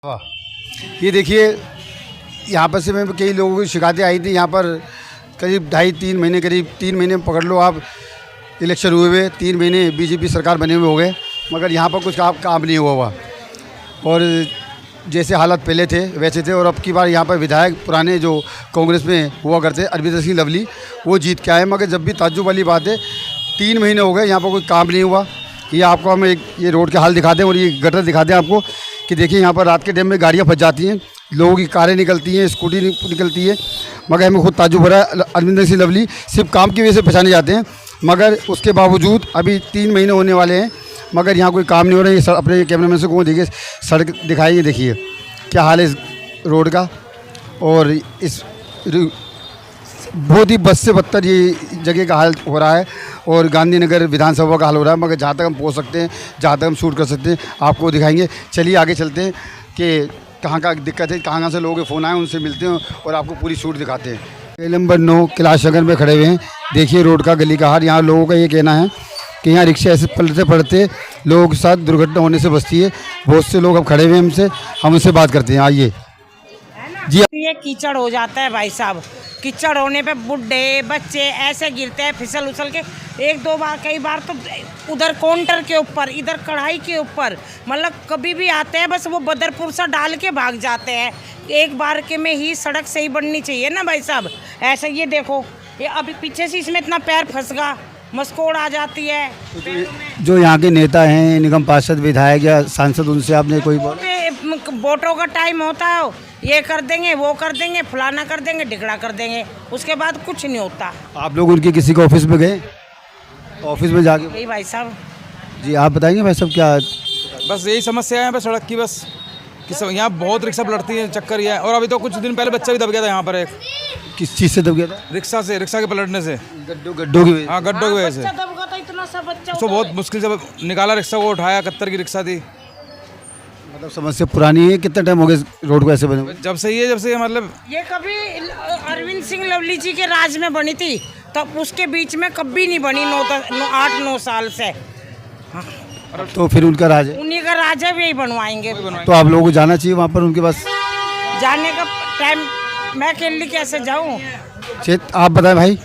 वाह, ये देखिए यहाँ पर से मैं कई लोगों की शिकायतें आई थी। यहाँ पर करीब 2.5-3 महीने, करीब 3 महीने पकड़ लो आप, इलेक्शन हुए 3 महीने बीजेपी सरकार बने हुए हो गए, मगर यहाँ पर कुछ काम नहीं हुआ। और जैसे हालात पहले थे वैसे थे। और अब की बार यहाँ पर विधायक पुराने जो कांग्रेस में हुआ करते अरविंदर सिंह लवली, वो जीत के आए। मगर जब भी ताज्जुब वाली बात है, 3 महीने हो गए यहाँ पर कोई काम नहीं हुआ। ये आपको हम ये रोड के हाल दिखाते हैं और ये गटर दिखाते हैं आपको कि देखिए यहाँ पर रात के टाइम में गाड़ियाँ फंस जाती हैं, लोगों की कारें निकलती हैं, स्कूटी निकलती है। मगर हमें खुद ताज्जुब हो रहा है, अरविंदर सिंह लवली सिर्फ काम की वजह से पहचाने जाते हैं, मगर उसके बावजूद अभी 3 महीने होने वाले हैं मगर यहाँ कोई काम नहीं हो रहा है। ये अपने कैमरामैन से को देखिए, सड़क दिखाइए, देखिए क्या हाल है इस रोड का। और इस बहुत ही बद से बदतर ये जगह का हाल हो रहा है और गांधीनगर विधानसभा का हाल हो रहा है। मगर जहाँ तक हम पहुँच सकते हैं, जहाँ तक हम शूट कर सकते हैं, आपको दिखाएंगे। चलिए आगे चलते हैं कि कहाँ का दिक्कत है, कहाँ से लोगों के फ़ोन आए, उनसे मिलते हैं और आपको पूरी शूट दिखाते हैं। गली नंबर 9 कैलाश नगर में खड़े हुए हैं। देखिए रोड का गली का हाल। यहाँ लोगों का ये कहना है कि यहाँ रिक्शा ऐसे पलटते पलटते लोगों के साथ दुर्घटना होने से बचती है। बहुत से लोग अब खड़े हुए हैं, हम उनसे बात करते हैं। आइए जी। ये कीचड़ हो जाता है भाई साहब, कीचड़ होने पे बुढ़े बच्चे ऐसे गिरते हैं फिसल उसल के। 1-2 बार, कई बार तो उधर काउंटर के ऊपर, इधर कढ़ाई के ऊपर, मतलब कभी भी आते हैं बस वो बदरपुर सा डाल के भाग जाते हैं। एक बार के में ही सड़क सही बननी चाहिए ना भाई साहब। ऐसे ये देखो, ये अभी पीछे से इसमें इतना पैर फंस गया, मस्कोड़ आ जाती है। जो यहाँ के नेता हैं, निगम पार्षद, विधायक या सांसद, उनसे आपने कोई वोटों का टाइम होता है, ये कर देंगे, वो कर देंगे, फलाना कर देंगे, ढिकड़ा कर देंगे, उसके बाद कुछ नहीं होता। आप लोग उनके किसी के ऑफिस में गए, ऑफिस में जाके? यही भाई साहब जी, आप बताएंगे भाई साहब क्या? बस यही समस्या है सड़क की, बस कि यहाँ बहुत रिक्शा पलटती है, चक्कर ये है। और अभी तो कुछ दिन पहले बच्चा भी दब गया था यहाँ पर। एक किस चीज़ से दब गया था? रिक्शा के पलटने से, गड्ढों की? हाँ, गड्ढों की वजह से। इतना सा बच्चा उसको बहुत मुश्किल से निकाला, रिक्शा को उठाया, 71 की रिक्शा थी। मतलब समस्या पुरानी है। कितना टाइम हो गया रोड को ऐसे बने हुए? जब से ये मतलब ये कभी अरविंद सिंह लवली जी के राज में बनी थी, तब उसके बीच में कभी नहीं बनी। 8-9 साल से। हाँ। तो फिर उनका राज है, उन्हीं का राज है, यही बनवाएंगे। तो आप लोगों को जाना चाहिए वहाँ पर उनके पास। जाने का टाइम मैं अकेले कैसे जाऊँ? आप बताएं भाई।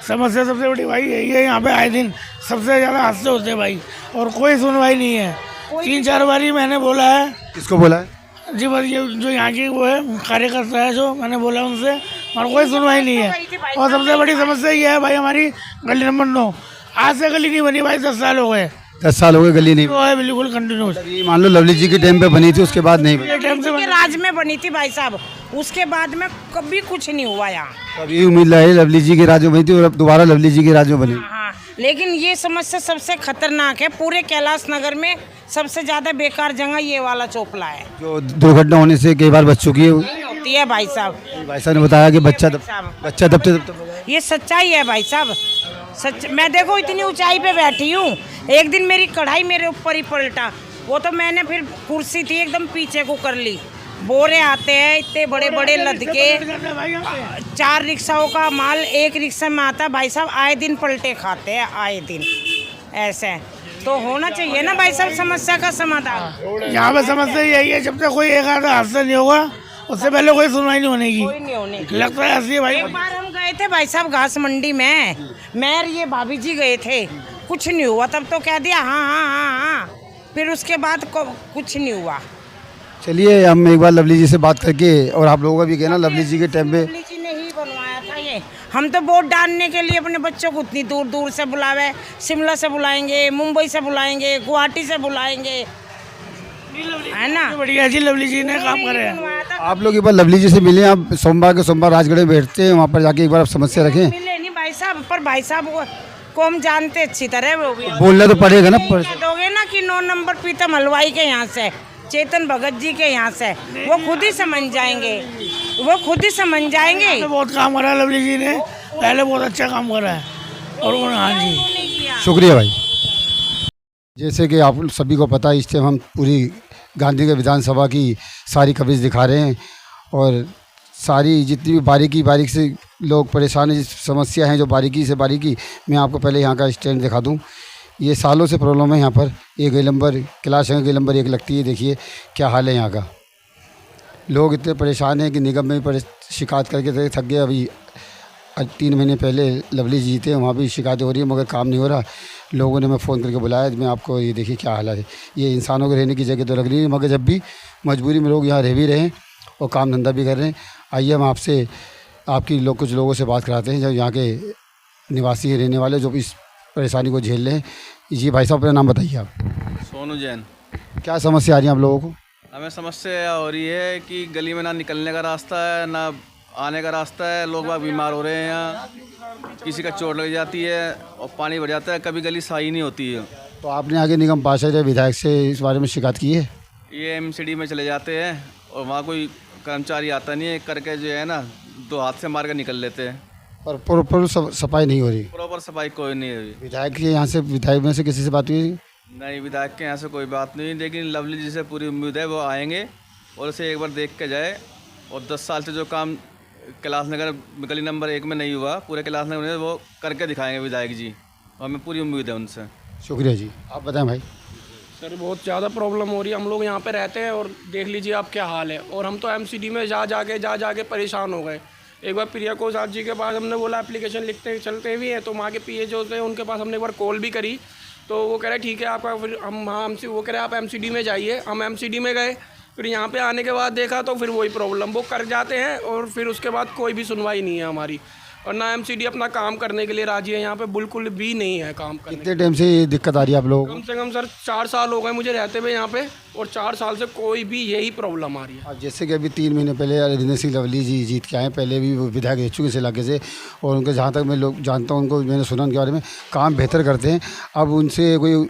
समस्या सबसे बड़ी भाई यही है, यहाँ पे आए दिन सबसे ज़्यादा हादसे होते हैं भाई, और कोई सुनवाई नहीं है। 3-4 बारी मैंने बोला है। किसको बोला है? जी बस ये जो यहाँ की वो है कार्यकर्ता है, जो मैंने बोला उनसे, और कोई सुनवाई नहीं है। और सबसे बड़ी समस्या ये है भाई, हमारी गली नंबर 9 आज से गली नहीं बनी भाई, 10 साल हो गए। 10 साल हो गए गली नहीं वो है बिल्कुल कंटिन्यूस। ये मान लो लवली जी के टाइम पे बनी थी, उसके बाद नहीं बनी। के राज में बनी थी भाई साहब, उसके बाद में कभी कुछ नहीं हुआ यहाँ। अब ये उम्मीद है लवली जी के राज में बनी थी और अब दोबारा लवली जी के राज में बनी। हाँ, लेकिन ये समस्या सबसे खतरनाक है। पूरे कैलाश नगर में सबसे ज्यादा बेकार जगह ये वाला चोपला है, जो दुर्घटना होने से कई बार बच चुकी है। होती है भाई साहब। भाई साहब ने बताया कि बच्चा दबते दबते। ये सच्चाई है भाई साहब, सच। मैं देखो इतनी ऊंचाई पे बैठी हूँ, एक दिन मेरी कढ़ाई मेरे ऊपर ही पलटा, वो तो मैंने फिर कुर्सी थी एकदम पीछे को कर ली। बोरे आते हैं इतने बड़े बड़े लद के, 4 रिक्शाओं का माल एक रिक्शा में आता है भाई साहब, आए दिन पलटे खाते हैं, आए दिन। ऐसे तो होना चाहिए ना भाई साहब समस्या का समाधान। यहाँ पे समस्या यही है, जब तक कोई एक आधा हादसा नहीं होगा उससे पहले कोई सुनवाई नहीं होने की। कोई नहीं होने की। लगता है ऐसी है भाई। एक बार हम गए थे भाई साहब घास मंडी में, मैं और ये भाभी जी गए थे, कुछ नहीं हुआ। तब तो कह दिया हाँ हाँ हाँ हाँ, फिर उसके बाद कुछ नहीं हुआ। चलिए हम एक बार लवली जी से बात करके, और आप लोगों का भी कहना लवली जी के टाइम पे लवली जी ने ही बनवाया था ये। हम तो वोट डालने के लिए अपने बच्चों को इतनी दूर दूर से बुलावे, शिमला से बुलाएंगे, मुंबई से बुलाएंगे, गुवाहाटी से बुलाएंगे, है ना। बढ़िया जी, लवली जी ने काम करे हैं। आप लोग एक बार लवली जी से मिले। आप सोमवार के सोमवार राजगढ़ में बैठते हैं, वहाँ पर जाके एक बार आप समस्या रखें। मिले नहीं भाई साहब, पर भाई साहब को हम जानते अच्छी तरह। वो भी बोलना तो पड़ेगा ना। दोगे ना कि 9 नंबर प्रीतम हलवाई के यहाँ से, चेतन भगत जी के यहाँ से, वो खुद ही समझ जाएंगे, वो खुद ही समझ जाएंगे। तो बहुत काम करा है लवली जी ने, पहले बहुत अच्छा काम करा है। और हाँ जी, शुक्रिया भाई। जैसे कि आप सभी को पता है, इस टाइम हम पूरी गांधीनगर विधानसभा की सारी कवरेज दिखा रहे हैं और सारी जितनी भी बारीकी से लोग परेशान हैं, जिस समस्या हैं, जो बारीकी मैं आपको पहले यहाँ का स्टैंड दिखा दूँ। ये सालों से प्रॉब्लम है यहाँ पर। ये गली नंबर कैलाश नगर गली नंबर 1 लगती है। देखिए क्या हाल है यहाँ का। लोग इतने परेशान हैं कि निगम में भी शिकायत करके थक गए। अभी 3 महीने पहले लवली जी थे, वहाँ भी शिकायतें हो रही है मगर काम नहीं हो रहा। लोगों ने मैं फ़ोन करके बुलाया, मैं आपको ये देखिए क्या हालत है। ये इंसानों को रहने की जगह तो लग रही है मगर जब भी मजबूरी में लोग यहाँ रह भी रहे हैं और काम धंधा भी कर रहे हैं। आइए हम आपसे कुछ लोगों से बात कराते हैं जो यहाँ के निवासी रहने वाले जो इस परेशानी को झेल रहे हैं। जी भाई साहब, अपना नाम बताइए आप। सोनू जैन। क्या समस्या आ रही है आप लोगों को? हमें समस्या हो रही है कि गली में ना निकलने का रास्ता है ना आने का रास्ता है। लोग बाग बीमार हो रहे हैं, यहाँ किसी का चोट लग जाती है और पानी भर जाता है, कभी गली सही नहीं होती है। तो आपने आगे निगम पार्षद या विधायक से इस बारे में शिकायत की है? ये MCD में चले जाते हैं और वहाँ कोई कर्मचारी आता नहीं है, करके जो है ना 2 हाथ से मार कर निकल लेते हैं। और प्रॉपर सफाई नहीं हो रही? प्रॉपर सफाई कोई नहीं है। विधायक के यहाँ से, विधायक में से किसी से बात हुई? नहीं, विधायक के यहाँ से कोई बात नहीं, लेकिन लवली जी से पूरी उम्मीद है वो आएंगे और उसे एक बार देख के जाए। और 10 साल से जो काम कैलाश नगर गली नंबर 1 में नहीं हुआ, पूरे कैलाश नगर में वो करके दिखाएंगे विधायक जी, और हमें पूरी उम्मीद है उनसे। शुक्रिया जी। आप बताएं भाई। सर बहुत ज़्यादा प्रॉब्लम हो रही है, हम लोग यहाँ पे रहते हैं और देख लीजिए आप क्या हाल है। और हम तो MCD में जा जाके परेशान हो गए। एक बार प्रिया कोसाद जी के पास हमने बोला एप्लीकेशन लिखते चलते भी हैं, तो वहाँ के PA जो होते हैं उनके पास हमने एक बार कॉल भी करी, तो वो कह रहे ठीक है आपका, फिर हमसे वो कह रहे आप MCD में जाइए। हम MCD में गए, फिर यहाँ पे आने के बाद देखा तो फिर वही प्रॉब्लम, वो कर जाते हैं और फिर उसके बाद कोई भी सुनवाई नहीं है हमारी, और ना MCD अपना काम करने के लिए राजी है। यहाँ पे बिल्कुल भी नहीं है काम करने। कितने टाइम से ये दिक्कत आ रही है आप लोगों को? कम से कम सर 4 साल हो गए मुझे रहते हुए यहाँ पे, और 4 साल से कोई भी यही प्रॉब्लम आ रही है। अब जैसे कि अभी 3 महीने पहले अरिंदर सिंह लवली जी जीत के आए, पहले भी वो विधायक रह चुके इस इलाके से, और उनके जहाँ तक मैं लोग जानता हूँ, उनको मैंने सुना उनके बारे में काम बेहतर करते हैं। अब उनसे कोई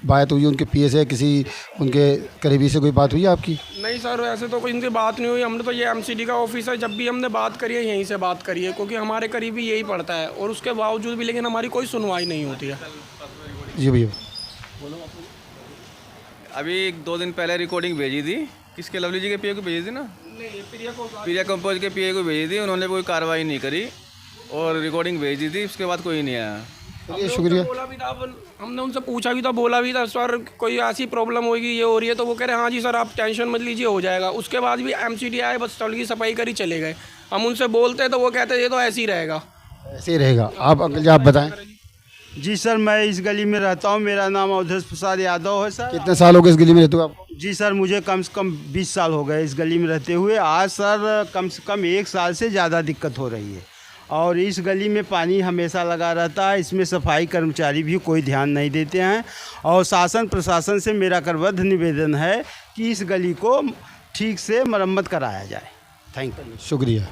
बात हुई, उनके PA से किसी उनके करीबी से कोई बात हुई है आपकी? नहीं सर, ऐसे तो कोई इनसे बात नहीं हुई। हमने तो ये MCD का ऑफिस है, जब भी हमने बात करी है यहीं से बात करी है, क्योंकि हमारे करीबी यही पड़ता है, और उसके बावजूद भी लेकिन हमारी कोई सुनवाई नहीं होती है। जी भैया। अभी 2 दिन पहले रिकॉर्डिंग भेजी थी, किसके लवली जी के PA को भेजी थी ना, प्रिया कंपोज के PA को भेजी थी, उन्होंने कोई कार्रवाई नहीं करी और रिकॉर्डिंग भेजी थी, उसके बाद कोई नहीं आया। चलिए शुक्रिया। बोला भी था, हमने उनसे पूछा भी था, बोला भी था सर कोई ऐसी प्रॉब्लम होगी, ये हो रही है, तो वो कह रहे हाँ जी सर आप टेंशन मत लीजिए हो जाएगा। उसके बाद भी MCD आए, बस तल की सफाई करी चले गए। हम उनसे बोलते तो वो कहते ये तो ऐसे ही रहेगा। ऐसे ही रहेगा। आप अंकल जी आप बताएं। जी सर, मैं इस गली में रहता हूँ, मेरा नाम अवधेश प्रसाद यादव है सर। कितने साल हो गए इस गली में रहते हो आप? जी सर, मुझे कम से कम 20 साल हो गए इस गली में रहते हुए। आज सर कम से कम 1 साल से ज़्यादा दिक्कत हो रही है, और इस गली में पानी हमेशा लगा रहता है। इसमें सफाई कर्मचारी भी कोई ध्यान नहीं देते हैं, और शासन प्रशासन से मेरा करबद्ध निवेदन है कि इस गली को ठीक से मरम्मत कराया जाए। Thank you. शुक्रिया।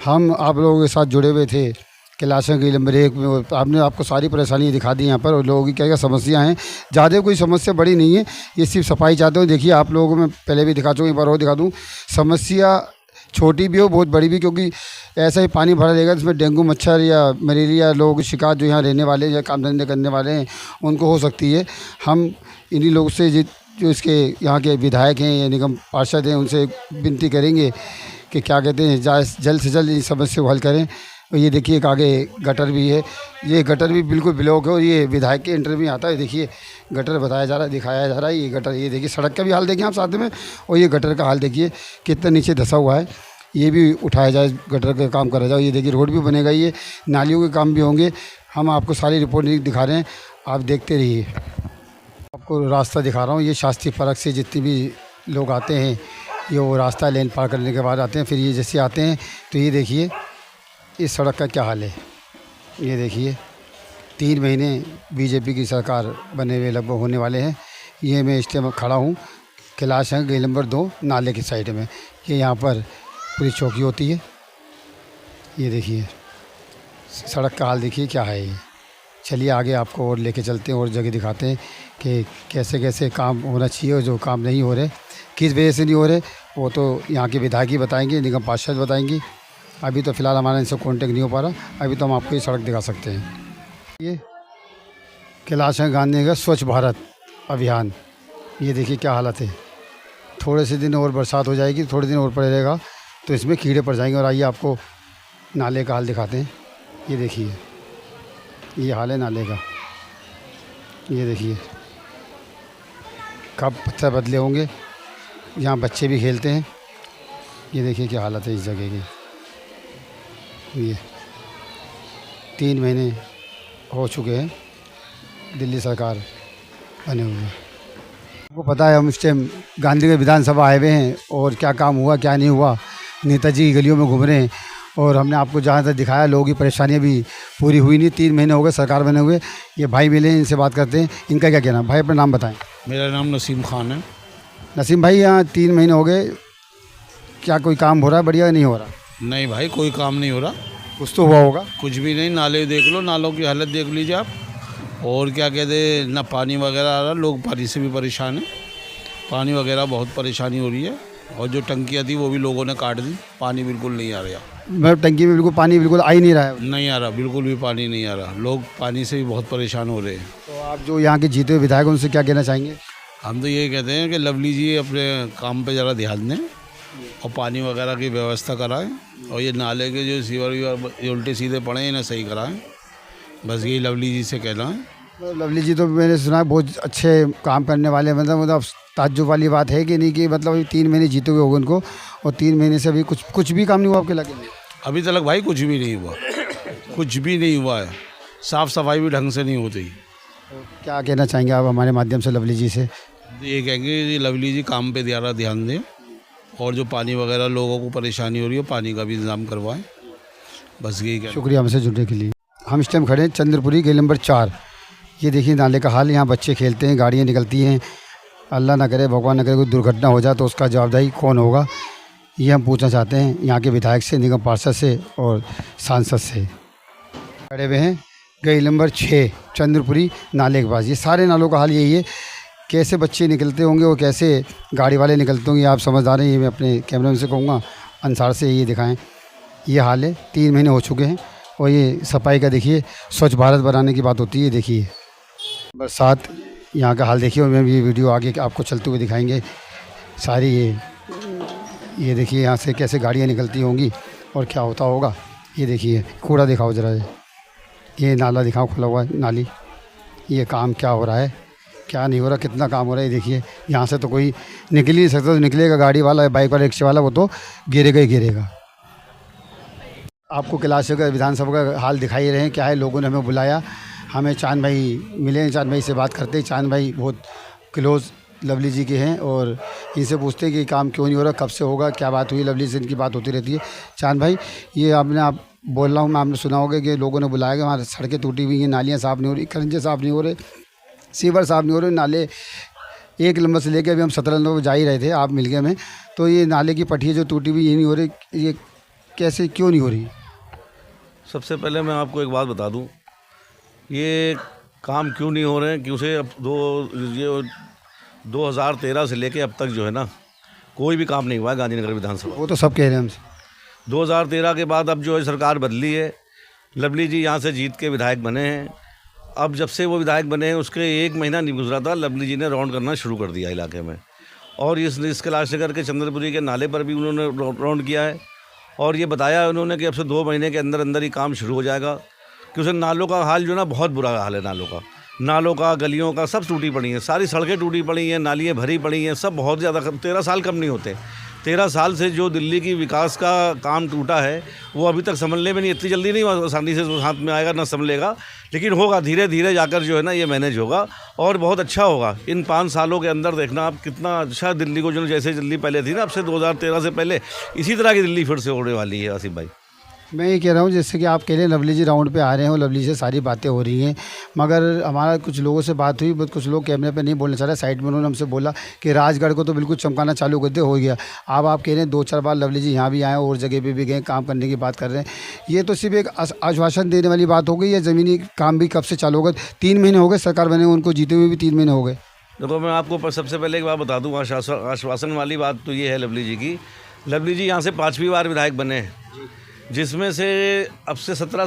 हम आप लोगों के साथ जुड़े हुए थे कैलाश नगर नंबर 1 में। आपने आपको सारी परेशानियाँ दिखा दी यहाँ पर, और लोगों की क्या क्या समस्या हैं। ज़्यादा कोई समस्या बड़ी नहीं है, ये सिर्फ सफाई चाहते हो। देखिए आप लोगों को मैं पहले भी दिखा चुका, एक बार और दिखा दूँ। समस्या छोटी भी हो बहुत बड़ी भी, क्योंकि ऐसा ही पानी भरा रहेगा इसमें डेंगू मच्छर या मलेरिया लोगों की शिकायत जो यहाँ रहने वाले या काम धंधे करने वाले हैं उनको हो सकती है। हम इन्हीं लोगों से जो इसके यहाँ के विधायक हैं या निगम पार्षद हैं उनसे विनती करेंगे कि क्या कहते हैं जल्द से जल्द इस समस्या को हल करें। और ये देखिए एक आगे गटर भी है, ये गटर भी बिल्कुल ब्लॉक है, और ये विधायक के इंटरव्यू में आता है। देखिए गटर बताया जा रहा है, दिखाया जा रहा है। ये गटर, ये देखिए सड़क का भी हाल देखिए आप साथ में, और ये गटर का हाल देखिए कितना नीचे धंसा हुआ है। ये भी उठाया जाए, गटर का काम करा जाए। ये देखिए रोड भी बनेगा, ये नालियों के काम भी होंगे। हम आपको सारी रिपोर्ट दिखा रहे हैं, आप देखते रहिए। आपको रास्ता दिखा रहा हूँ, ये शास्त्री पार्क से जितने भी लोग आते हैं ये वो रास्ता लेन पार करने के बाद आते हैं। फिर ये जैसे आते हैं तो ये देखिए इस सड़क का क्या हाल है। ये देखिए 3 महीने बीजेपी की सरकार बने हुए लगभग होने वाले हैं। ये मैं इस टाइम खड़ा हूँ कैलाश नगर गली नंबर 2 नाले की साइड में। ये यहाँ पर पूरी चौकी होती है। ये देखिए सड़क का हाल देखिए क्या है ये। चलिए आगे आपको और लेके चलते हैं और जगह दिखाते हैं कि कैसे कैसे काम होना चाहिए और जो काम नहीं हो रहे किस वजह से नहीं हो रहे, वो तो यहाँ के विधायक ही बताएंगे, निगम पार्षद बताएंगी। अभी तो फ़िलहाल हमारा इनसे कॉन्टेक्ट नहीं हो पा रहा। अभी तो हम आपको ये सड़क दिखा सकते हैं। ये कैलाश नगर गांधी नगर स्वच्छ भारत अभियान, ये देखिए क्या हालत है। थोड़े से दिन और बरसात हो जाएगी, थोड़े दिन और पड़े रहेगा तो इसमें कीड़े पड़ जाएंगे। और आइए आपको नाले का हाल दिखाते हैं। ये देखिए ये हाल है नाले का। ये देखिए कब पत्थर बदले होंगे। यहाँ बच्चे भी खेलते हैं। ये देखिए क्या हालत है इस जगह की। ये 3 महीने हो चुके हैं दिल्ली सरकार बने हुए। आपको पता है हम इस टाइम गांधीनगर विधानसभा आए हुए हैं और क्या काम हुआ क्या नहीं हुआ, नेताजी की गलियों में घूम रहे हैं और हमने आपको जहाँ तक दिखाया लोगों की परेशानियाँ भी पूरी हुई नहीं। 3 महीने हो गए सरकार बने हुए। ये भाई मिले, इनसे बात करते हैं, इनका क्या कहना। भाई अपना नाम बताएं। मेरा नाम नसीम खान है। नसीम भाई, यहाँ 3 महीने हो गए, क्या कोई काम हो रहा है बढ़िया या नहीं हो रहा? नहीं भाई, कोई काम नहीं हो रहा। कुछ तो हुआ होगा। कुछ भी नहीं। नाले देख लो, नालों की हालत देख लीजिए आप। और क्या कहते, ना पानी वगैरह आ रहा, लोग पानी से भी परेशान हैं। पानी वगैरह बहुत परेशानी हो रही है। और जो टंकियाँ थी वो भी लोगों ने काट दी, पानी बिल्कुल नहीं आ रहा। मतलब टंकी में बिल्कुल पानी बिल्कुल आ ही नहीं रहा है। नहीं आ रहा, बिल्कुल भी पानी नहीं आ रहा। लोग पानी से भी बहुत परेशान हो रहे हैं। तो आप जो यहाँ के जीते हुए विधायक उनसे क्या कहना चाहेंगे? हम तो ये कहते हैं कि लवली जी अपने काम पे ज़रा ध्यान दें और पानी वगैरह की व्यवस्था कराएं और ये नाले के जो सीवर उल्टे सीधे पड़े हैं इन्हें सही कराएं। बस यही लवली जी से कहना है। तो लवली जी तो मैंने सुना है बहुत अच्छे काम करने वाले, मतलब ताज्जुब वाली बात है कि नहीं कि मतलब 3 महीने जीते हुए हो गए उनको और 3 महीने से अभी कुछ भी काम नहीं हुआ आपके लगे? अभी तक भाई कुछ भी नहीं हुआ, कुछ भी नहीं हुआ है। साफ़ सफाई भी ढंग से नहीं होती। तो क्या कहना चाहेंगे आप हमारे माध्यम से लवली जी से? ये कहेंगे कि लवली जी काम पे ज़्यादा ध्यान दें और जो पानी वगैरह लोगों को परेशानी हो रही है पानी का भी इंतज़ाम करवाएं। बस यही कहना। शुक्रिया हमसे जुड़ने के लिए। हम इस टाइम खड़े हैं चंद्रपुरी गली नंबर 4। ये देखिए नाले का हाल। यहाँ बच्चे खेलते हैं, गाड़ियाँ निकलती हैं। अल्लाह ना करे, भगवान ना करे कोई दुर्घटना हो जाए तो उसका जवाबदारी कौन होगा, ये हम पूछना चाहते हैं यहाँ के विधायक से, निगम पार्षद से और सांसद से। खड़े हुए हैं गली नंबर 6 चंद्रपुरी नाले के पास। ये सारे नालों का हाल यही है, कैसे बच्चे निकलते होंगे और कैसे गाड़ी वाले निकलते होंगे, आप समझदार हैं। ये मैं अपने कैमरामैन से कहूँगा अंसार से ये दिखाएं। ये हाल है, 3 महीने हो चुके हैं। और ये सफाई का देखिए, स्वच्छ भारत बनाने की बात होती है। देखिए बरसात, यहाँ का हाल देखिए। और मैं ये वीडियो आगे आपको चलते हुए दिखाएंगे सारी। ये देखिए यहाँ से कैसे गाड़ियाँ निकलती होंगी और क्या होता होगा। ये देखिए कूड़ा दिखाओ ज़रा, ये नाला दिखाओ खुला हुआ नाली। ये काम क्या हो रहा है क्या नहीं हो रहा, कितना काम हो रहा है। ये देखिए यहाँ से तो कोई निकल ही नहीं सकता। तो निकलेगा गाड़ी वाला, बाइक वाला, रिक्शे वाला, वो तो गिरेगा ही गिरेगा। आपको कैलाश नगर विधानसभा का हाल दिखाई रहे हैं क्या है। लोगों ने हमें बुलाया, हमें चांद भाई मिले। चांद भाई से बात करते हैं। चांद भाई बहुत क्लोज़ लवली जी के हैं और इनसे पूछते हैं कि काम क्यों नहीं हो रहा, कब से होगा, क्या बात हुई। लवली से इनकी बात होती रहती है। चांद भाई, ये आप बोल रहा हूँ मैं, आपने सुना होगा कि लोगों ने बुलाया कि वहाँ सड़कें टूटी हुई हैं, नालियाँ साफ़ नहीं हो रही, खरंजे साफ़ नहीं हो रहे, सीवर साफ़ नहीं हो रहे, नाले 1 नंबर से लेकर अभी हम 17 नंबर जा ही रहे थे, आप मिल गए हमें। तो ये नाले की पट्टियाँ जो टूटी हुई ये नहीं हो रही, ये कैसे क्यों नहीं हो रही? सबसे पहले मैं आपको एक बात बता दूं, ये काम क्यों नहीं हो रहे हैं, क्यों से अब 2013 से लेके अब तक जो है ना कोई भी काम नहीं हुआ है गांधीनगर विधानसभा। वो तो सब कह रहे हैं हमसे। 2013 के बाद अब जो है सरकार बदली है, लवली जी यहाँ से जीत के विधायक बने हैं। अब जब से वो विधायक बने हैं उसके 1 महीना नहीं गुजरा था, लवली जी ने राउंड करना शुरू कर दिया इलाके में। और इस कैलाश नगर के चंद्रपुरी के नाले पर भी उन्होंने राउंड किया है और ये बताया उन्होंने कि अब से 2 महीने के अंदर अंदर ही काम शुरू हो जाएगा। क्योंकि नालों का हाल जो ना बहुत बुरा हाल है। नालों का गलियों का सब टूटी पड़ी हैं, सारी सड़कें टूटी पड़ी हैं, नालियाँ भरी पड़ी हैं, सब बहुत ज़्यादा। 13 साल कम नहीं होते। 13 साल से जो दिल्ली की विकास का काम टूटा है वो अभी तक संभलने में नहीं, इतनी जल्दी नहीं आसानी से हाथ में आएगा, ना संभलेगा, लेकिन होगा धीरे धीरे जाकर जो है ना ये मैनेज होगा और बहुत अच्छा होगा। इन 5 सालों के अंदर देखना आप कितना अच्छा दिल्ली को जो जैसे दिल्ली पहले थी ना, अब से 2013 से पहले इसी तरह की दिल्ली फिर से होने वाली है। आसिफ भाई, मैं ये कह रहा हूँ जैसे कि आप कह रहे हैं लवली जी राउंड पे आ रहे हैं और लवली से सारी बातें हो रही हैं, मगर हमारा कुछ लोगों से बात हुई, कुछ लोग कैमरे पे नहीं बोलना चाह रहे, साइड में उन्होंने हमसे बोला कि राजगढ़ को तो बिल्कुल चमकाना चालू करते हो गया। अब आप कह रहे हैं 2-4 बार लवली जी यहाँ भी आए और जगह पे भी गए, काम करने की बात कर रहे हैं। ये तो सिर्फ एक आश्वासन देने वाली बात हो गई या ज़मीनी काम भी कब से चालू होगा? 3 महीने हो गए सरकार बने, उनको जीते हुए भी 3 महीने हो गए। देखो मैं आपको सबसे पहले एक बात बता दूँ, आश्वासन वाली बात तो ये है लवली जी की। लवली जी यहाँ से 5वीं बार विधायक बने हैं, जिसमें से अब से 17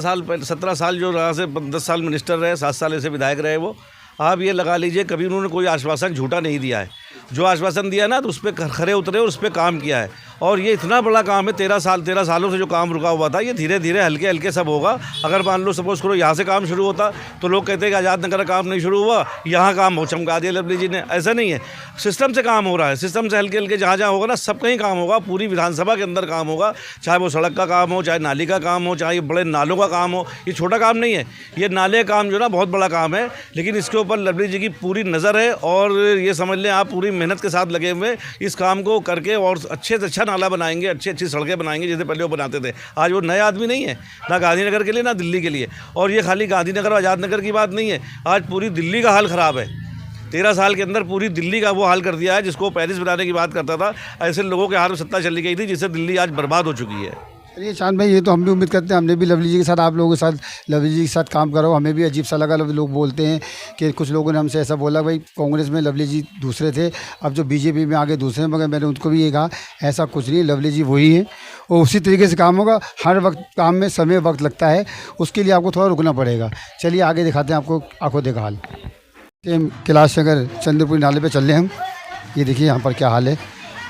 साल जो रहा से 10 साल मिनिस्टर रहे, 7 साल ऐसे विधायक रहे वो। आप ये लगा लीजिए कभी उन्होंने कोई आश्वासन झूठा नहीं दिया है। जो आश्वासन दिया ना तो उस पर खरे उतरे और उस पर काम किया है। और ये इतना बड़ा काम है, 13 सालों से जो काम रुका हुआ था, ये धीरे धीरे हल्के हल्के सब होगा। अगर मान लो सपोज करो यहाँ से काम शुरू होता तो लोग कहते हैं कि आज़ाद नगर का काम नहीं शुरू हुआ, यहाँ काम हो चमका दिया लवली जी ने। ऐसा नहीं है, सिस्टम से काम हो रहा है, सिस्टम से हल्के हल्के जहाँ जहाँ होगा ना सब कहीं काम होगा, पूरी विधानसभा के अंदर काम होगा, चाहे वो सड़क का काम हो, चाहे नाली का काम हो, चाहे बड़े नालों का काम हो। ये छोटा काम नहीं है, ये नाले का काम जो ना बहुत बड़ा काम है, लेकिन इसके ऊपर लवली जी की पूरी नज़र है और ये समझ लें आप पूरी मेहनत के साथ लगे हुए इस काम को करके और अच्छे से अच्छा नाला बनाएंगे, अच्छी सड़कें बनाएंगे जैसे पहले वो बनाते थे। आज वो नए आदमी नहीं है, ना गांधीनगर के लिए ना दिल्ली के लिए। और ये खाली गांधीनगर और आज़ाद नगर की बात नहीं है, आज पूरी दिल्ली का हाल ख़राब है। 13 साल के अंदर पूरी दिल्ली का वो हाल कर दिया है जिसको पेरिस बनाने की बात करता था। ऐसे लोगों के हाथ में सत्ता चली गई थी जिससे दिल्ली आज बर्बाद हो चुकी है। चलिए चांद भाई, ये तो हम भी उम्मीद करते हैं, हमने भी लवली जी के साथ, आप लोगों के साथ लवली जी के साथ काम करो, हमें भी अजीब सा लगा। लोग बोलते हैं कि कुछ लोगों ने हमसे ऐसा बोला, भाई कांग्रेस में लवली जी दूसरे थे, अब जो बीजेपी में आगे दूसरे, मगर मैंने उनको भी ये कहा ऐसा कुछ नहीं, लवली जी वही है और उसी तरीके से काम होगा। हर वक्त काम में समय वक्त लगता है, उसके लिए आपको थोड़ा रुकना पड़ेगा। चलिए आगे दिखाते हैं आपको आंखों देखा हाल। कैलाश नगर चंद्रपुरी नाले पर चल रहे हम, ये देखिए यहाँ पर क्या हाल है,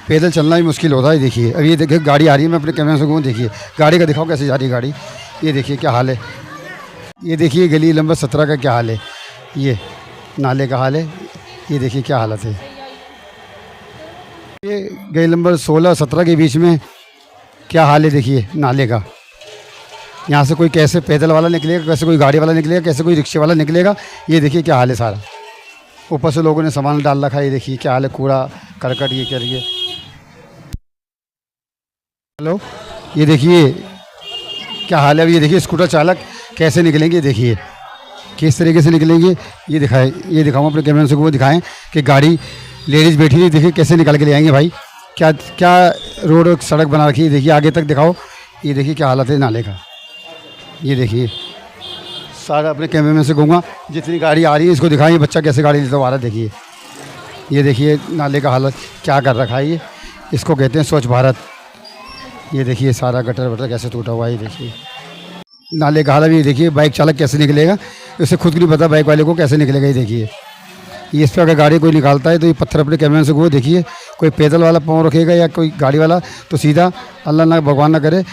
पैदल चलना भी मुश्किल होता है। देखिए अब ये देखिए गाड़ी आ रही है, मैं अपने कैमरे से घूमूँ, देखिए गाड़ी का दिखाओ कैसे जा रही है गाड़ी, ये देखिए क्या हाल है। ये देखिए गली नंबर 17 का क्या हाल है, ये नाले का हाल है, ये देखिए क्या हालत है। ये गली नंबर 16-17 के बीच में क्या हाल है, देखिए नाले का। यहाँ से कोई कैसे पैदल वाला निकलेगा, कैसे कोई गाड़ी वाला निकलेगा, कैसे कोई रिक्शे वाला निकलेगा, ये देखिए क्या हाल है सारा। ऊपर से लोगों ने सामान डाल रखा है, ये देखिए क्या हाल है, कूड़ा करकट ये क्या रही है। हेलो, ये देखिए क्या हाल है। अब ये देखिए स्कूटर चालक कैसे निकलेंगे, देखिए किस तरीके से निकलेंगे, ये दिखाऊँ अपने कैमरे से, वो दिखाएं कि गाड़ी लेडीज़ बैठी हुई, देखिए कैसे निकल के ले आएंगे भाई। क्या क्या रोड सड़क बना रखी है, देखिए आगे तक दिखाओ, ये देखिए क्या हालत है नाले का। ये देखिए सारा अपने कैमरे में से घूंगा, जितनी गाड़ी आ रही है इसको दिखाएं, बच्चा कैसे गाड़ी लेता हुआ आ रहा है। देखिए ये देखिए नाले का हालत क्या कर रखा है, ये इसको कहते हैं स्वच्छ भारत। ये देखिए सारा गटर वटर कैसे टूटा हुआ है, ये देखिए नाले का हालत। ये देखिए बाइक चालक कैसे निकलेगा, उसे खुद नहीं पता बाइक वाले को कैसे निकलेगा। ये देखिए ये इस पर अगर गाड़ी कोई निकालता है तो ये पत्थर अपने कैमरे से वो देखिए, कोई पैदल वाला पाँव रखेगा या कोई गाड़ी वाला तो सीधा, अल्लाह ना भगवान ना करे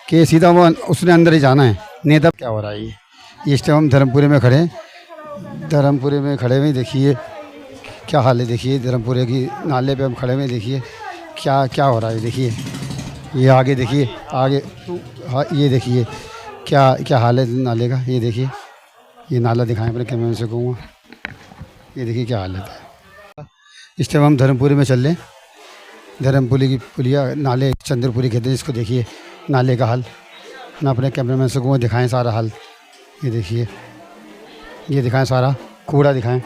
कि सीधा वो उसने अंदर ही जाना है। नेता क्या हो रहा है, ये इस टाइम हम धर्मपुरे में खड़े हैं, धर्मपुरे में खड़े हुए, देखिए क्या हाल है। देखिए धर्मपुरे की नाले पे हम खड़े हुए, देखिए क्या क्या हो रहा है। देखिए ये आगे देखिए, आगे हाँ ये देखिए क्या क्या हाल है नाले का। ये देखिए ये नाला दिखाएं अपने कैमरे से कहूँगा, ये देखिए क्या हालत है। इस टाइम हम धर्मपुरी में चल रहे हैं, धर्मपुरी की पुलिया नाले चंद्रपुरी कहते हैं जिसको। देखिए नाले का हाल, मैं अपने कैमरे में से कहूँगा दिखाएँ सारा हाल। ये देखिए ये दिखाएं सारा, कूड़ा दिखाएं,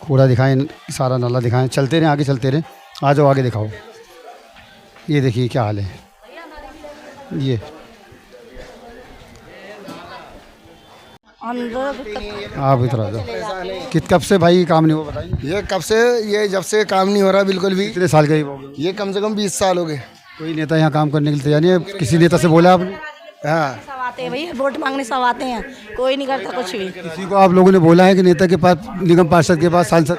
कूड़ा दिखाएं, सारा नाला दिखाएं। चलते रहें आगे, चलते रहें, आ जाओ आगे दिखाओ। ये देखिए क्या हाल है, ये आप इधर आ जाओ। कब से भाई काम नहीं हुआ बताइए। ये कब से, ये जब से काम नहीं हो रहा बिल्कुल भी। कितने साल करीब हो गए? ये कम से कम 20 साल हो गए। कोई नेता यहाँ काम करने के लिए तैयार नहीं है? किसी नेता से बोला आपने? हाँ सब आते हैं भैया, वोट मांगने सब आते हैं, कोई नहीं करता कुछ भी। किसी को आप लोगों ने बोला है कि नेता के पास, निगम पार्षद के पास, सांसद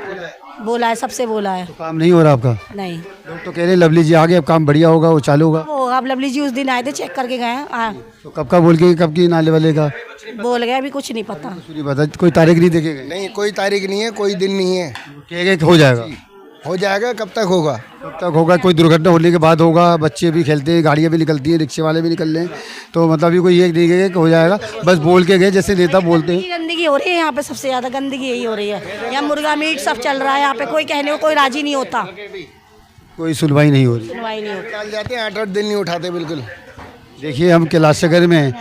बोला है, सबसे बोला है, तो काम नहीं हो रहा आपका? नहीं। लोग तो कह रहे हैं लवली जी आ गए, अब काम बढ़िया होगा, वो चालू होगा। वो अब लवली जी उस दिन आए थे, चेक करके गए हैं। तो कब का बोल के, कब की नाले वाले का बोल गए, अभी कुछ नहीं पता। नहीं पता, कोई तारीख नहीं देखे गए? नहीं, कोई तारीख नहीं है, कोई दिन नहीं है। कह गए हो जाएगा, हो जाएगा, कब तक होगा? कब तक होगा? कोई दुर्घटना होने के बाद होगा, बच्चे भी खेलते हैं, गाड़ियाँ भी निकलती हैं, रिक्शे वाले भी निकल रहे हैं, तो मतलब अभी कोई ये नहीं गए कि हो जाएगा, बस बोल के गए जैसे नेता बोलते हैं। गंदगी हो रही है यहाँ पे, सबसे ज़्यादा गंदगी यही हो रही है। यहाँ मुर्गा मीट सब चल रहा है, यहाँ पे कोई कहने को कोई राजी नहीं होता, कोई सुनवाई नहीं हो रही। सुनवाई नहीं होती। चल जाते हैं, 8-8 दिन नहीं उठाते बिल्कुल। देखिए हम कैलाश नगर में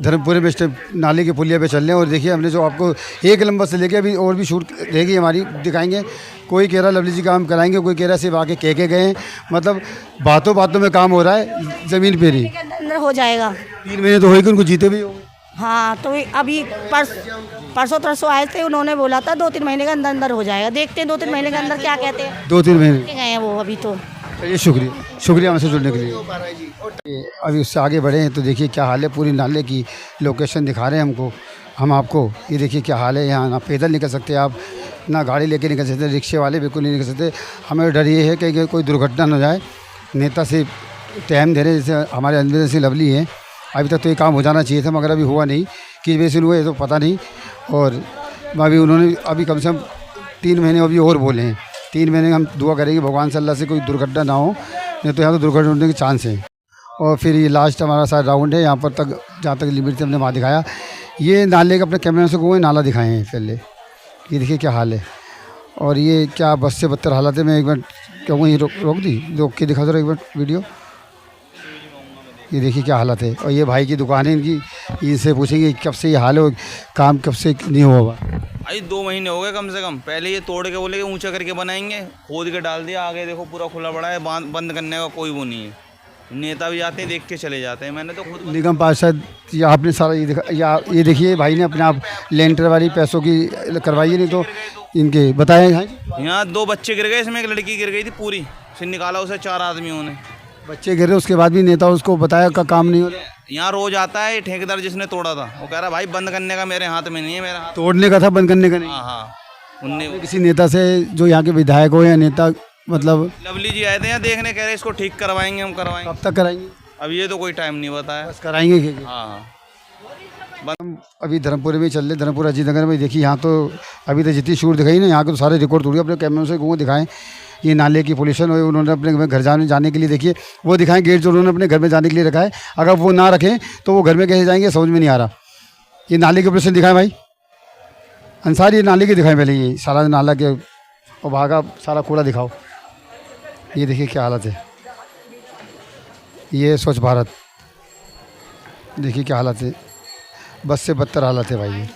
धर्मपुरे में नाले के पुलिया पे चल रहे हैं, और देखिए हमने जो आपको एक नंबर से लेके अभी और भी शूट रहेगी हमारी, दिखाएंगे। कोई कह रहा लवली जी काम कराएंगे, कोई कह रहा सिर्फ आके कह के गए हैं, मतलब बातों बातों में काम हो रहा है, ज़मीन पे नहीं। अंदर हो जाएगा, 3 महीने तो होएगी, उनको जीते भी होंगे। हाँ, तो अभी परसों तरसों आए थे, उन्होंने बोला था 2-3 महीने के अंदर अंदर हो जाएगा। देखते हैं 2-3 महीने के अंदर क्या कहते हैं। 2-3 महीने गए हैं वो अभी तो। चलिए शुक्रिया हमसे जुड़ने के लिए। अभी उससे आगे बढ़े हैं तो देखिए क्या हाल है, पूरी नाले की लोकेशन दिखा रहे हैं हमको, हम आपको। ये देखिए क्या हाल है, यहाँ ना पैदल निकल सकते आप, ना गाड़ी लेके निकल सकते, रिक्शे वाले बिल्कुल नहीं निकल सकते। हमें डर ये है कि कोई दुर्घटना न हो जाए, नेता से टाइम दे रहे हैं, जैसे हमारे अंदर से लवली है, अभी तक तो ये काम हो जाना चाहिए था, मगर अभी हुआ नहीं। किस वजह से हुआ ये तो पता नहीं। और अभी उन्होंने अभी कम से कम 3 महीने अभी और बोले हैं। 3 महीने हम दुआ करेंगे भगवान से अल्लाह से कोई दुर्घटना ना हो, नहीं तो यहाँ तो दुर्घटना होने के चांस है। और फिर ये लास्ट हमारा सारा राउंड है, यहाँ पर तक जहाँ तक लिमिट से हमने वहाँ दिखाया। ये नाले का अपने कैमरे से गए नाला दिखाए हैं पहले, ये देखिए क्या हाल है। और ये क्या बस से बदतर हालत है। मैं एक बार कहूँगा ये रोक के दिखा दो एक बार वीडियो। ये देखिए क्या हालत है। और ये भाई की दुकान है इनकी, इनसे पूछेंगे कब से ये हाल है, काम कब से नहीं हुआ। भाई 2 महीने हो गए कम से कम। पहले ये तोड़ के बोले कि ऊंचा करके बनाएंगे, खोद के डाल दिया, आगे देखो पूरा खुला पड़ा है, बंद करने का कोई वो नहीं है। नेता भी आते हैं देख के चले जाते हैं। मैंने तो खुद निगम पार्षद या आपने सारा ये देखा, या ये देखिए भाई ने अपने आप लेंटर वाली पैसों की करवाई है, नहीं तो इनके बताए हैं। यहाँ 2 बच्चे गिर गए, इसमें एक लड़की गिर गई थी पूरी, फिर निकाला उसे 4 आदमियों ने। बच्चे गिर रहे, उसके बाद भी नेता उसको बताया का काम नहीं हो रहा। यहाँ रोज आता है ठेकेदार जिसने तोड़ा था, वो कह रहा भाई बंद करने का मेरे हाथ में नहीं है, मेरा हाथ तोड़ने का था, बंद करने का नहीं। हाँ उनने किसी नेता से जो यहाँ के विधायक हो या नेता, मतलब लवली जी आए थे यहाँ देखने, कह रहे इसको ठीक करवाएंगे, हम करवाएंगे। कब तक कराएंगे? अब ये तो कोई टाइम नहीं बताया, बस कराएंगे। हाँ हम अभी धर्मपुर में चल रहे, धर्मपुर अजीत नगर में। देखिए यहाँ तो अभी तो जितनी शूट दिखाई ना, यहाँ के तो सारे रिकॉर्ड तोड़ अपने कैमरों से गूँ दिखाएं। ये नाले की पोल्यूशन हुई, उन्होंने अपने घर जाने के लिए देखिए वो दिखाएं, गेट जो उन्होंने अपने घर में जाने के लिए रखा है, अगर वो ना रखें तो वो घर में कैसे जाएंगे, समझ में नहीं आ रहा। ये नाले की पोल्यूशन दिखाएं भाई अंसार, ये नाले की दिखाएं पहले, ये सारा नाला के और भागा सारा कूड़ा दिखाओ। ये देखिए क्या हालत है। ये स्वच्छ भारत, देखिए क्या हालत है, बस से बदतर हालत है भाई ये।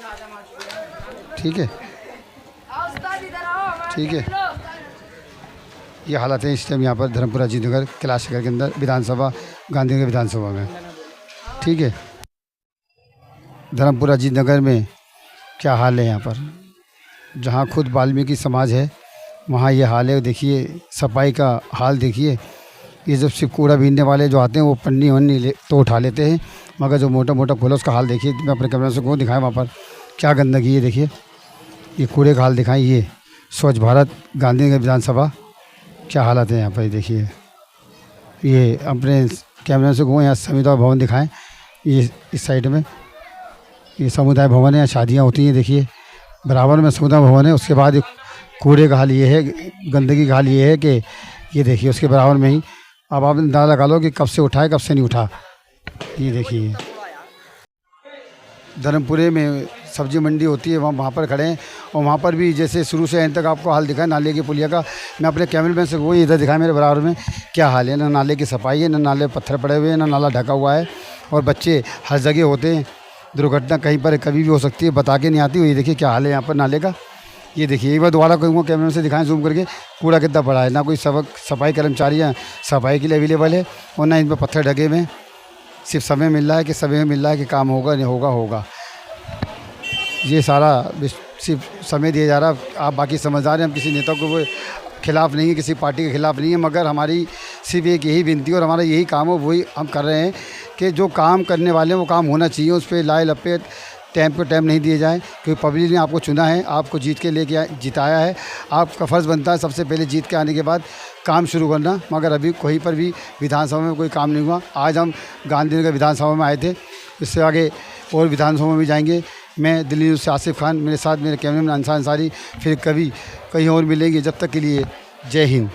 ठीक है, ठीक है, ये हालत है इस टाइम यहाँ पर धर्मपुर अजीत नगर कैलाश नगर के अंदर विधानसभा, गांधीनगर विधानसभा में। ठीक है, धर्मपुर अजीत नगर में क्या हाल है यहाँ पर, जहाँ खुद वाल्मीकि समाज है वहाँ ये हाल है। देखिए सफाई का हाल देखिए, ये जब सिर्फ कूड़ा बीनने वाले जो आते हैं वो पन्नी वन्नी तो उठा लेते हैं, मगर जो मोटा मोटा खोला उसका हाल देखिए। मैं अपने कैमरे से को दिखाएं वहाँ पर क्या गंदगी है। देखिए ये कूड़े का हाल दिखाएं। ये स्वच्छ भारत गांधीनगर विधानसभा क्या हालत है यहाँ पर। देखिए ये अपने कैमरे से को यहाँ समुदाय भवन दिखाएं। ये इस साइड में ये समुदाय भवन है, यहाँ शादियाँ होती हैं। देखिए बराबर में समुदाय भवन है, उसके बाद कूड़े का हाल ये है, गंदगी का हाल ये है कि ये देखिए उसके बराबर में ही। अब आप अंदाज़ा लगा लो कि कब से उठाए कब से नहीं उठा। ये देखिए धर्मपुरे में सब्जी मंडी होती है, वहाँ पर खड़े हैं और वहाँ पर भी जैसे शुरू से एंड तक आपको हाल दिखा है नाले के पुलिया का। मैं अपने कैमरे से वो इधर दिखाया मेरे बराबर में क्या हाल है। ना नाले की सफाई है, ना नाले पत्थर पड़े हुए हैं, ना नाला ढका हुआ है, और बच्चे हर जगह होते हैं। दुर्घटना कहीं पर कभी भी हो सकती है, बता के नहीं आती। ये देखिए क्या हाल है यहाँ पर नाले का। ये देखिए एक बार दोबारा कहूँगा कैमरे से दिखाएं जूम करके, कूड़ा कितना पड़ा है। ना कोई सफाई कर्मचारी हैं सफाई के लिए अवेलेबल है, और ना इन पर पत्थर ढके में। सिर्फ समय मिल रहा है कि समय मिल रहा है कि काम होगा नहीं होगा। ये सारा सिर्फ समय दिया जा रहा। आप बाकी समझदार हैं, हम किसी नेता को वो खिलाफ़ नहीं है, किसी पार्टी के खिलाफ़ नहीं है, मगर हमारी सिर्फ एक यही विनती और हमारा यही काम है, वही हम कर रहे हैं कि जो काम करने वाले हैं वो काम होना चाहिए। उस पर लाए लपेट टाइम पे टाइम नहीं दिए जाए, क्योंकि पब्लिक ने आपको चुना है, आपको जीत के लेके जिताया है। आपका फ़र्ज़ बनता है सबसे पहले जीत के आने के बाद काम शुरू करना, मगर अभी कहीं पर भी विधानसभा में कोई काम नहीं हुआ। आज हम गांधीनगर विधानसभा में आए थे, इससे आगे और विधानसभा में भी जाएंगे। मैं दिल्ली न्यूज़ से आसिफ खान, मेरे साथ मेरे कैमरे में अंसार अंसारी। फिर कभी कहीं और मिलेंगे, जब तक के लिए जय हिंद।